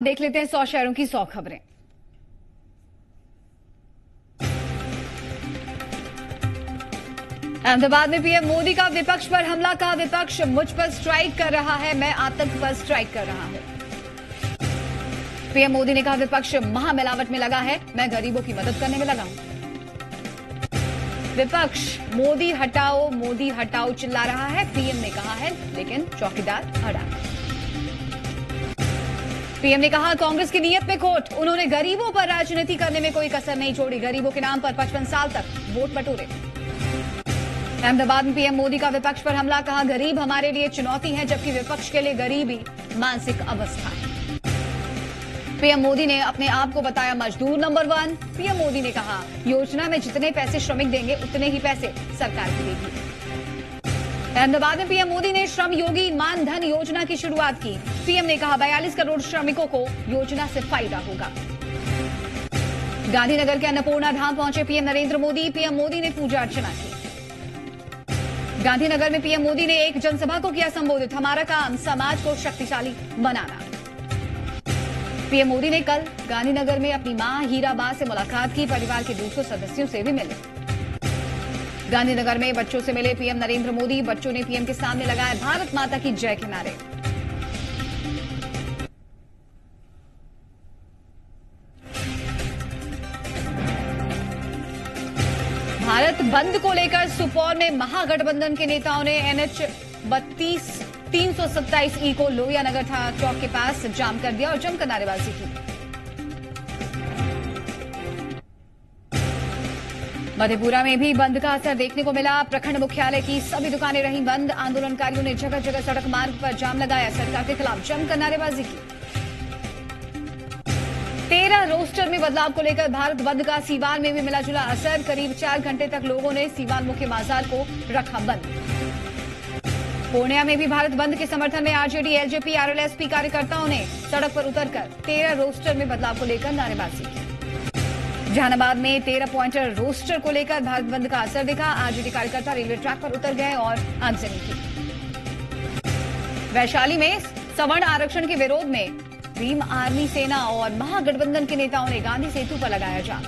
देख लेते हैं 100 शहरों की 100 खबरें। अहमदाबाद में पीएम मोदी का विपक्ष पर हमला, कहा विपक्ष मुझ पर स्ट्राइक कर रहा है, मैं आतंक पर स्ट्राइक कर रहा हूं। पीएम मोदी ने कहा विपक्ष महामिलावट में लगा है, मैं गरीबों की मदद करने में लगा हूं। विपक्ष मोदी हटाओ चिल्ला रहा है, पीएम ने कहा है लेकिन चौकीदार अड़ा। पीएम ने कहा कांग्रेस की नीयत में खोट, उन्होंने गरीबों पर राजनीति करने में कोई कसर नहीं छोड़ी, गरीबों के नाम पर 55 साल तक वोट बटोरे। अहमदाबाद में पीएम मोदी का विपक्ष पर हमला, कहा गरीब हमारे लिए चुनौती है जबकि विपक्ष के लिए गरीबी मानसिक अवस्था है। पीएम मोदी ने अपने आप को बताया मजदूर नंबर 1। पीएम मोदी ने कहा योजना में जितने पैसे श्रमिक देंगे उतने ही पैसे सरकार की देगी। अहमदाबाद में पीएम मोदी ने श्रम योगी मानधन योजना की शुरुआत की। पीएम ने कहा 42 करोड़ श्रमिकों को योजना से फायदा होगा। गांधीनगर के अन्नपूर्णा धाम पहुंचे पीएम नरेंद्र मोदी, पीएम मोदी ने पूजा अर्चना की। गांधीनगर में पीएम मोदी ने एक जनसभा को किया संबोधित, हमारा काम समाज को शक्तिशाली बनाना। पीएम मोदी ने कल गांधीनगर में अपनी मां हीराबा से मुलाकात की, परिवार के दूसरों सदस्यों से भी मिले। गांधीनगर में बच्चों से मिले पीएम नरेंद्र मोदी, बच्चों ने पीएम के सामने लगाए भारत माता की जय के नारे। भारत बंद को लेकर सुपौल में महागठबंधन के नेताओं ने NH 327E को लोहिया नगर थाना चौक के पास जाम कर दिया और जमकर नारेबाजी की। मधेपुरा में भी बंद का असर देखने को मिला, प्रखंड मुख्यालय की सभी दुकानें रहीं बंद, आंदोलनकारियों ने जगह जगह सड़क मार्ग पर जाम लगाया, सरकार के खिलाफ जमकर नारेबाजी की। 13 रोस्टर में बदलाव को लेकर भारत बंद का सीवान में भी मिला जुला असर, करीब 4 घंटे तक लोगों ने सीवान मुख्य बाजार को रखा बंद। पूर्णिया में भी भारत बंद के समर्थन में आरजेडी, एलजेपी, आरएलएसपी कार्यकर्ताओं ने सड़क पर उतरकर 13 रोस्टर में बदलाव को लेकर नारेबाजी की। जहानाबाद में 13 पॉइंटर रोस्टर को लेकर भारत बंद का असर दिखा, आरजेडी कार्यकर्ता रेलवे ट्रैक पर उतर गए और आगजनी की। वैशाली में सवर्ण आरक्षण के विरोध में भीम आर्मी सेना और महागठबंधन के नेताओं ने गांधी सेतु पर लगाया जाम।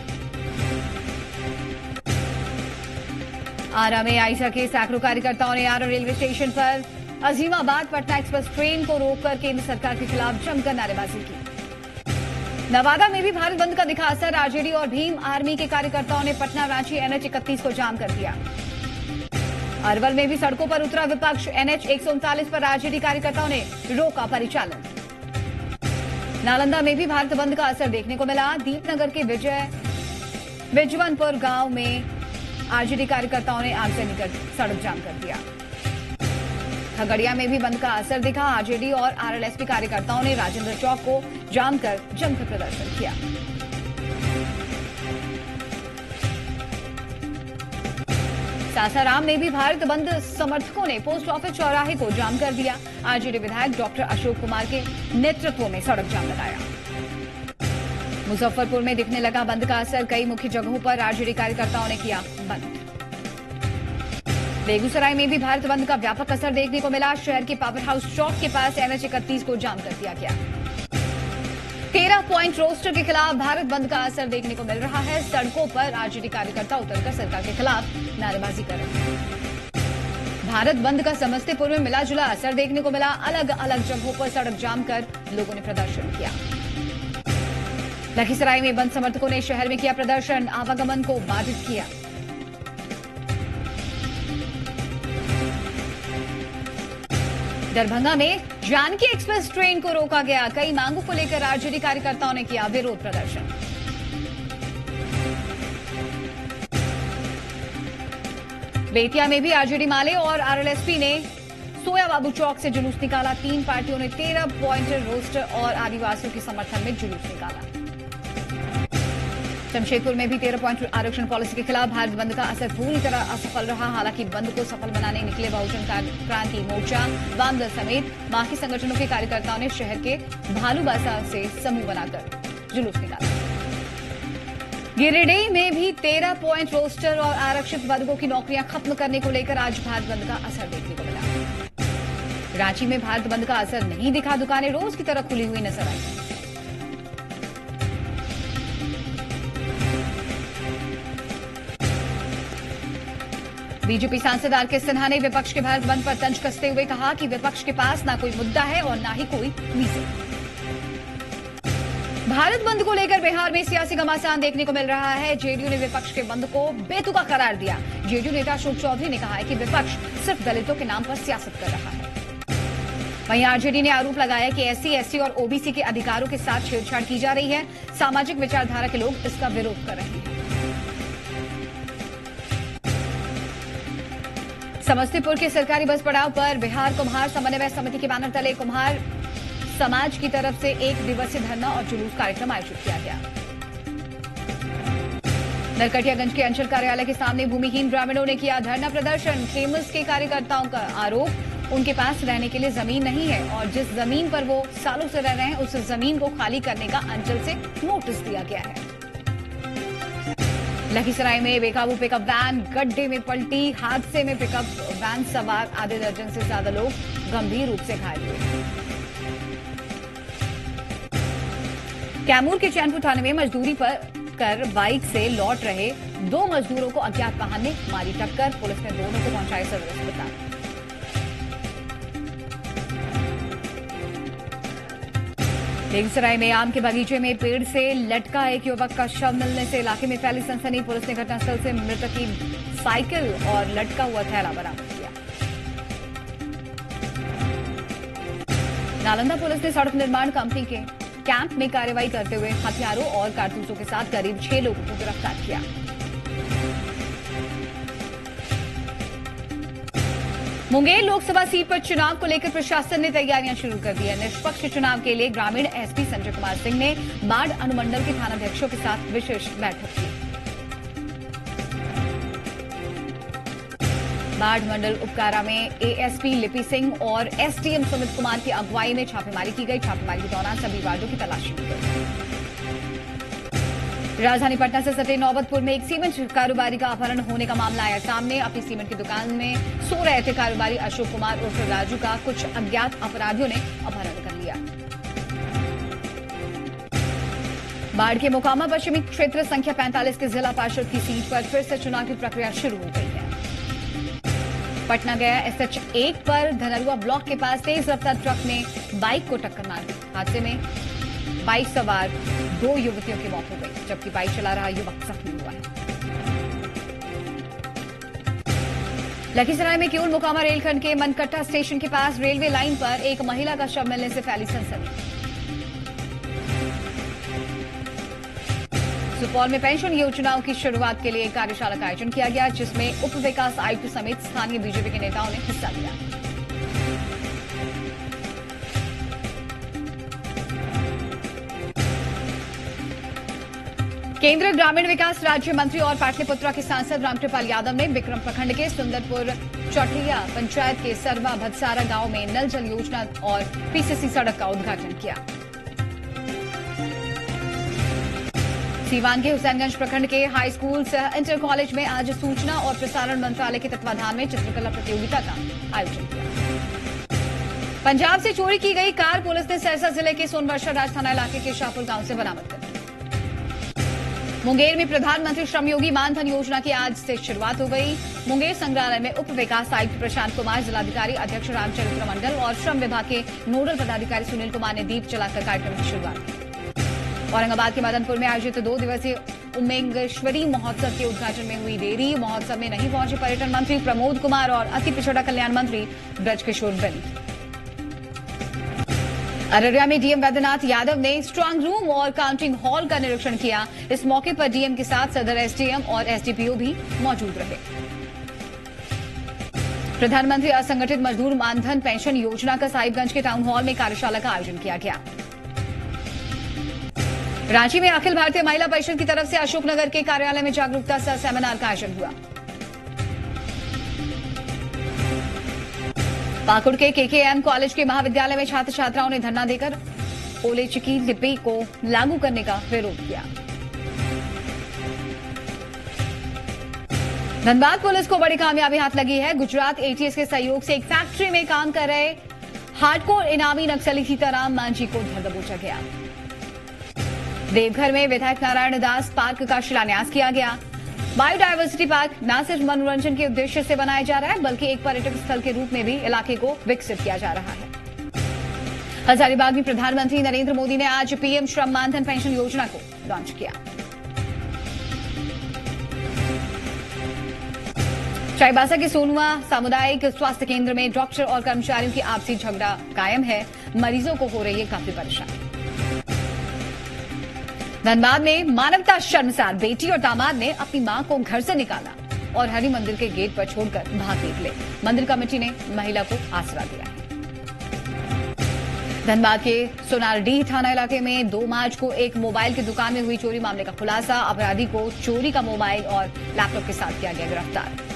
आरा में आइसा के सैकड़ों कार्यकर्ताओं ने आरा रेलवे स्टेशन पर अजीमाबाद पटना एक्सप्रेस ट्रेन को रोककर केंद्र सरकार के खिलाफ जमकर नारेबाजी की। नवादा में भी भारत बंद का दिखा असर, आरजेडी और भीम आर्मी के कार्यकर्ताओं ने पटना रांची NH 31 को जाम कर दिया। अरवल में भी सड़कों पर उतरा विपक्ष, NH 139 पर आरजेडी कार्यकर्ताओं ने रोका परिचालन। नालंदा में भी भारत बंद का असर देखने को मिला, दीपनगर के बिजवनपुर गांव में आरजेडी कार्यकर्ताओं ने आगजनी कर सड़क जाम कर दिया। खगड़िया में भी बंद का असर दिखा, आरजेडी और आरएलएसपी कार्यकर्ताओं ने राजेंद्र चौक को जाम कर जमकर प्रदर्शन किया। सासाराम में भी भारत बंद समर्थकों ने पोस्ट ऑफिस चौराहे को जाम कर दिया, आरजेडी विधायक डॉक्टर अशोक कुमार के नेतृत्व में सड़क जाम लगाया। मुजफ्फरपुर में दिखने लगा बंद का असर, कई मुख्य जगहों पर आरजेडी कार्यकर्ताओं ने किया बंद। बेगूसराय में भी भारत बंद का व्यापक असर देखने को मिला, शहर के पावर हाउस चौक के पास NH 31 को जाम कर दिया गया। 13 पॉइंट रोस्टर के खिलाफ भारत बंद का असर देखने को मिल रहा है, सड़कों पर आरजेडी कार्यकर्ता उतरकर सरकार के खिलाफ नारेबाजी कर रहे हैं। भारत बंद का समस्तीपुर में मिला जुला असर देखने को मिला, अलग अलग जगहों पर सड़क जाम कर लोगों ने प्रदर्शन किया। लखीसराय में बंद समर्थकों ने शहर में किया प्रदर्शन, आवागमन को बाधित किया। दरभंगा में जानकी एक्सप्रेस ट्रेन को रोका गया, कई मांगों को लेकर आरजेडी कार्यकर्ताओं ने किया विरोध प्रदर्शन। बेतिया में भी आरजेडी माले और आरएलएसपी ने सोया बाबू चौक से जुलूस निकाला, 3 पार्टियों ने 13 पॉइंटर रोस्टर और आदिवासियों के समर्थन में जुलूस निकाला। जमशेदपुर में भी 13 पॉइंट आरक्षण पॉलिसी के खिलाफ भारत बंद का असर पूरी तरह असफल रहा, हालांकि बंद को सफल बनाने निकले बहुजन क्रांति मोर्चा, वामदल समेत बाकी संगठनों के कार्यकर्ताओं ने शहर के भालू बाजार से समूह बनाकर जुलूस निकाला। गिरिडीह में भी 13 पॉइंट रोस्टर और आरक्षित वर्गों की नौकरियां खत्म करने को लेकर आज भारत बंद का असर देखने को मिला। रांची में भारत बंद का असर नहीं दिखा, दुकानें रोज की तरह खुली हुई नजर आई। बीजेपी सांसद आर के सिन्हा ने विपक्ष के भारत बंद पर तंज कसते हुए कहा कि विपक्ष के पास ना कोई मुद्दा है और ना ही कोई रीजन। भारत बंद को लेकर बिहार में सियासी घमासान देखने को मिल रहा है। जेडीयू ने विपक्ष के बंद को बेतुका करार दिया। जेडीयू नेता अशोक चौधरी ने कहा है कि विपक्ष सिर्फ दलितों के नाम पर सियासत कर रहा है। वहीं आरजेडी ने आरोप लगाया कि एससी, एसटी और ओबीसी के अधिकारों के साथ छेड़छाड़ की जा रही है। सामाजिक विचारधारा के लोग इसका विरोध कर रहे हैं। समस्तीपुर के सरकारी बस पड़ाव पर बिहार कुम्हार समन्वय समिति के बैनर तले कुम्हार समाज की तरफ से 1 दिवसीय धरना और जुलूस कार्यक्रम आयोजित किया गया। नरकटियागंज के अंचल कार्यालय के सामने भूमिहीन ग्रामीणों ने किया धरना प्रदर्शन। फेमस के कार्यकर्ताओं का आरोप, उनके पास रहने के लिए जमीन नहीं है और जिस जमीन पर वो सालों से रह रहे हैं उस जमीन को खाली करने का अंचल से नोटिस दिया गया है। लखीसराय में बेकाबू पिकअप वैन गड्ढे में पलटी। हादसे में पिकअप वैन सवार आधे दर्जन से ज्यादा लोग गंभीर रूप से घायल हुए। कैमूर के चैनपुर थाने में मजदूरी पर कर बाइक से लौट रहे 2 मजदूरों को अज्ञात वाहन ने मारी टक्कर। पुलिस ने दोनों को पहुंचाया सदर अस्पताल। बेगूसराय में आम के बगीचे में पेड़ से लटका एक युवक का शव मिलने से इलाके में फैली सनसनी। पुलिस ने घटनास्थल से मृतक की साइकिल और लटका हुआ थैला बरामद किया। नालंदा पुलिस ने सड़क निर्माण कंपनी के कैंप में कार्रवाई करते हुए हथियारों और कारतूसों के साथ करीब 6 लोगों को गिरफ्तार किया। मुंगेर लोकसभा सीट पर चुनाव को लेकर प्रशासन ने तैयारियां शुरू कर दी है। निष्पक्ष चुनाव के लिए ग्रामीण एसपी संजय कुमार सिंह ने बाढ़ अनुमंडल के थानाध्यक्षों के साथ विशेष बैठक की। बाढ़ मंडल उपकारा में एएसपी लिपि सिंह और एसडीएम सुमित कुमार की अगुवाई में छापेमारी की गई। छापेमारी के दौरान सभी वार्डों की तलाशी की गई। राजधानी पटना से सटे नौबतपुर में एक सीमेंट कारोबारी का अपहरण होने का मामला आया सामने। अपनी सीमेंट की दुकान में सो रहे थे कारोबारी अशोक कुमार उर्फ राजू का कुछ अज्ञात अपराधियों ने अपहरण कर लिया। बाढ़ के मोकामा पश्चिमी क्षेत्र संख्या 45 के जिला पार्षद की सीट पर फिर से चुनाव की प्रक्रिया शुरू हो गई है। पटना गया एसएच 1 पर धनरुआ ब्लॉक के पास तेज रफ्तार ट्रक ने बाइक को टक्कर मार दी। हादसे में बाइक सवार 2 युवतियों की मौत हो गई, जबकि बाइक चला रहा युवक जख्मी हुआ है। लखीसराय में किऊल मोकामा रेलखंड के मनकट्टा स्टेशन के पास रेलवे लाइन पर एक महिला का शव मिलने से फैली सनसनी। सुपौल में पेंशन योजनाओं की शुरुआत के लिए एक कार्यशाला का आयोजन किया गया, जिसमें उप विकास आयुक्त समेत स्थानीय बीजेपी के नेताओं ने हिस्सा लिया। केंद्रीय ग्रामीण विकास राज्य मंत्री और पाटलिपुत्रा के सांसद रामकृपाल यादव ने विक्रम प्रखंड के सुंदरपुर चौटिया पंचायत के सरवा भदसारा गांव में नल जल योजना और पीसीसी सड़क का उद्घाटन किया। सीवान के हुसैनगंज प्रखंड के हाई स्कूल सह इंटर कॉलेज में आज सूचना और प्रसारण मंत्रालय के तत्वाधान में चित्रकला प्रतियोगिता का आयोजन किया। पंजाब से चोरी की गई कार पुलिस ने सहरसा जिले के सोनवर्षा राज थाना इलाके के शाहपुर गांव से बरामद कर ली। मुंगेर में प्रधानमंत्री श्रमयोगी मानधन योजना की आज से शुरुआत हो गई। मुंगेर संग्रहालय में उप विकास आयुक्त प्रशांत कुमार, जिलाधिकारी अध्यक्ष रामचरित्र मंडल और श्रम विभाग के नोडल पदाधिकारी सुनील कुमार ने दीप जलाकर कार्यक्रम की शुरुआत की। औरंगाबाद के मदनपुर में आयोजित 2 दिवसीय उमेंगेश्वरी महोत्सव के उद्घाटन में हुई देरी। महोत्सव में नहीं पहुंचे पर्यटन मंत्री प्रमोद कुमार और अति पिछड़ा कल्याण मंत्री ब्रजकिशोर बिंद। अररिया में डीएम वैद्यनाथ यादव ने स्ट्रांग रूम और काउंटिंग हॉल का निरीक्षण किया। इस मौके पर डीएम के साथ सदर एसडीएम और एसडीपीओ भी मौजूद रहे। प्रधानमंत्री असंगठित मजदूर मानधन पेंशन योजना का साहिबगंज के टाउन हॉल में कार्यशाला का आयोजन किया गया। रांची में अखिल भारतीय महिला परिषद की तरफ से अशोकनगर के कार्यालय में जागरूकता सह सेमिनार का आयोजन हुआ। पाकुड़ के केकेएम कॉलेज के महाविद्यालय में छात्र छात्राओं ने धरना देकर ओलेचिकी लिपि को लागू करने का विरोध किया। धनबाद पुलिस को बड़ी कामयाबी हाथ लगी है। गुजरात एटीएस के सहयोग से एक फैक्ट्री में काम कर रहे हार्डकोर इनामी नक्सली सीताराम मांझी को धर दबोचा गया। देवघर में विधायक नारायण दास पार्क का शिलान्यास किया गया। बायोडायवर्सिटी पार्क न सिर्फ मनोरंजन के उद्देश्य से बनाया जा रहा है, बल्कि एक पर्यटक स्थल के रूप में भी इलाके को विकसित किया जा रहा है। हजारीबाग में प्रधानमंत्री नरेंद्र मोदी ने आज पीएम श्रम मानधन पेंशन योजना को लॉन्च किया। चाईबासा के सोनुआ सामुदायिक स्वास्थ्य केंद्र में डॉक्टर और कर्मचारियों की आपसी झगड़ा कायम है। मरीजों को हो रही है काफी परेशानी। धनबाद में मानवता शर्मसार, बेटी और दामाद ने अपनी मां को घर से निकाला और हरि मंदिर के गेट पर छोड़कर भाग निकले। मंदिर कमेटी ने महिला को आसरा दिया है। धनबाद के सोनारडीह थाना इलाके में 2 मार्च को एक मोबाइल की दुकान में हुई चोरी मामले का खुलासा। अपराधी को चोरी का मोबाइल और लैपटॉप के साथ किया गया गिरफ्तार।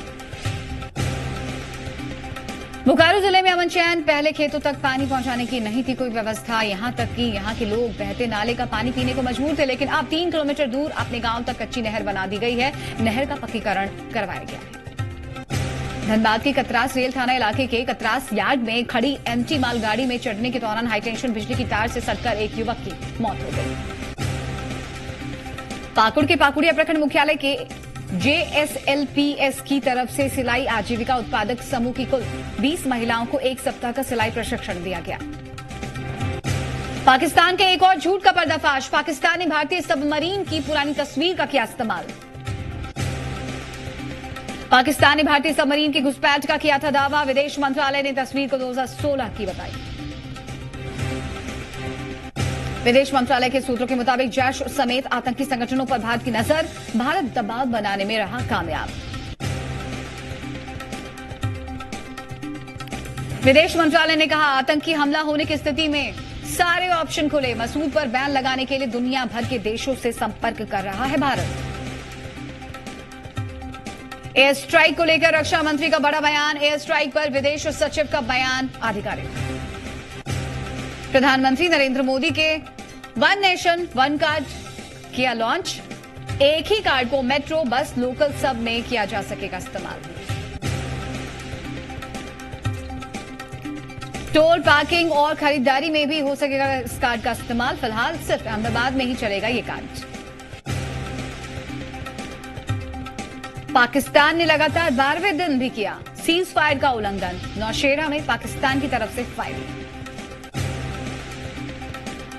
बोकारो जिले में अमन चैन, पहले खेतों तक पानी पहुंचाने की नहीं थी कोई व्यवस्था। यहां तक कि यहां के लोग बहते नाले का पानी पीने को मजबूर थे, लेकिन अब 3 किलोमीटर दूर अपने गांव तक कच्ची नहर बना दी गई है। नहर का पक्कीकरण करवाया गया है। धनबाद के कतरास रेल थाना इलाके के कतरास यार्ड में खड़ी एम्प्टी मालगाड़ी में चढ़ने के दौरान हाईटेंशन बिजली की तार से सटकर एक युवक की मौत हो गई। पाकुड़ के पाकुड़िया प्रखंड मुख्यालय के JSLPS की तरफ से सिलाई आजीविका उत्पादक समूह की कुल 20 महिलाओं को 1 सप्ताह का सिलाई प्रशिक्षण दिया गया। पाकिस्तान के एक और झूठ का पर्दाफाश, पाकिस्तान ने भारतीय सबमरीन की पुरानी तस्वीर का किया इस्तेमाल। पाकिस्तान ने भारतीय सबमरीन की घुसपैठ का किया था दावा। विदेश मंत्रालय ने तस्वीर को 2016 की बताई। विदेश मंत्रालय के सूत्रों के मुताबिक जैश समेत आतंकी संगठनों पर भारत की नजर, भारत दबाव बनाने में रहा कामयाब। विदेश मंत्रालय ने कहा, आतंकी हमला होने की स्थिति में सारे ऑप्शन खुले। मसूद पर बैन लगाने के लिए दुनिया भर के देशों से संपर्क कर रहा है भारत। एयर स्ट्राइक को लेकर रक्षा मंत्री का बड़ा बयान। एयर स्ट्राइक पर विदेश सचिव का बयान आधिकारिक। प्रधानमंत्री नरेंद्र मोदी के 1 नेशन 1 कार्ड किया लॉन्च। एक ही कार्ड को मेट्रो, बस, लोकल सब में किया जा सकेगा इस्तेमाल। टोल, पार्किंग और खरीदारी में भी हो सकेगा इस कार्ड का इस्तेमाल। फिलहाल सिर्फ अहमदाबाद में ही चलेगा ये कार्ड। पाकिस्तान ने लगातार 12वें दिन भी किया सीज फायर का उल्लंघन। नौशेरा में पाकिस्तान की तरफ से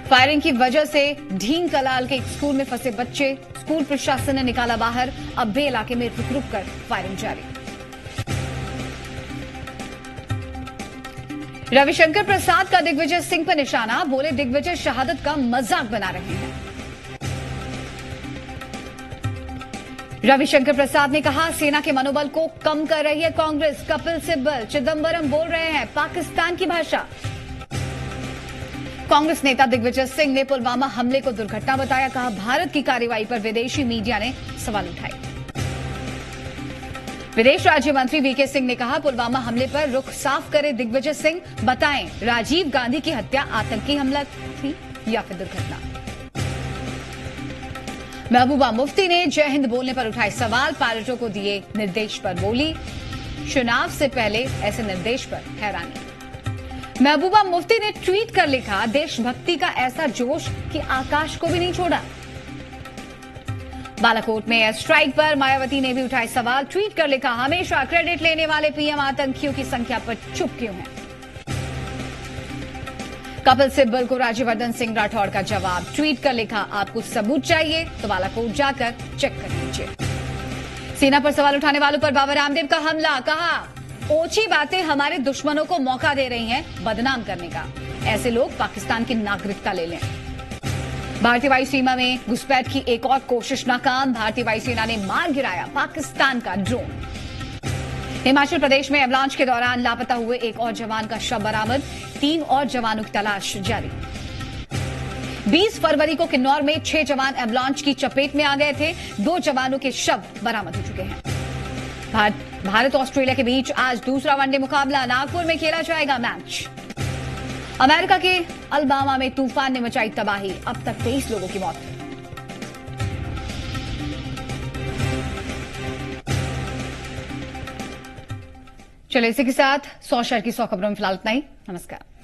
फायरिंग की वजह से ढींग कलाल के एक स्कूल में फंसे बच्चे, स्कूल प्रशासन ने निकाला बाहर। अब भी इलाके में रुक रुक कर फायरिंग जारी। रविशंकर प्रसाद का दिग्विजय सिंह पर निशाना, बोले दिग्विजय शहादत का मजाक बना रहे हैं। रविशंकर प्रसाद ने कहा, सेना के मनोबल को कम कर रही है कांग्रेस। कपिल सिब्बल, चिदंबरम बोल रहे हैं पाकिस्तान की भाषा। कांग्रेस नेता दिग्विजय सिंह ने पुलवामा हमले को दुर्घटना बताया। कहा, भारत की कार्रवाई पर विदेशी मीडिया ने सवाल उठाए। विदेश राज्य मंत्री वीके सिंह ने कहा, पुलवामा हमले पर रुख साफ करे दिग्विजय सिंह। बताएं, राजीव गांधी की हत्या आतंकी हमला थी या फिर दुर्घटना। महबूबा मुफ्ती ने जय हिंद बोलने पर उठाए सवाल। पायलटों को दिए निर्देश पर बोली, चुनाव से पहले ऐसे निर्देश पर हैरानी। महबूबा मुफ्ती ने ट्वीट कर लिखा, देशभक्ति का ऐसा जोश कि आकाश को भी नहीं छोड़ा। बालाकोट में एयर स्ट्राइक पर मायावती ने भी उठाए सवाल। ट्वीट कर लिखा, हमेशा क्रेडिट लेने वाले पीएम आतंकियों की संख्या पर चुप क्यों हैं। कपिल सिब्बल को राज्यवर्धन सिंह राठौड़ का जवाब। ट्वीट कर लिखा, आपको सबूत चाहिए तो बालाकोट जाकर चेक कर लीजिए। सेना पर सवाल उठाने वालों पर बाबा रामदेव का हमला। कहा, ओछी बातें हमारे दुश्मनों को मौका दे रही हैं बदनाम करने का। ऐसे लोग पाकिस्तान की नागरिकता ले लें। भारतीय वायुसेना में घुसपैठ की एक और कोशिश नाकाम। भारतीय वायुसेना ने मार गिराया पाकिस्तान का ड्रोन। हिमाचल प्रदेश में एवलांच के दौरान लापता हुए एक और जवान का शव बरामद। 3 और जवानों की तलाश जारी। 20 फरवरी को किन्नौर में 6 जवान एवलांच की चपेट में आ गए थे। 2 जवानों के शव बरामद हो चुके हैं। भारत ऑस्ट्रेलिया के बीच आज दूसरा वनडे मुकाबला। नागपुर में खेला जाएगा मैच। अमेरिका के अलबामा में तूफान ने मचाई तबाही। अब तक 23 लोगों की मौत। चलिए इसी के साथ 100 शहर की 100 खबरों में फिलहाल इतना ही। नमस्कार।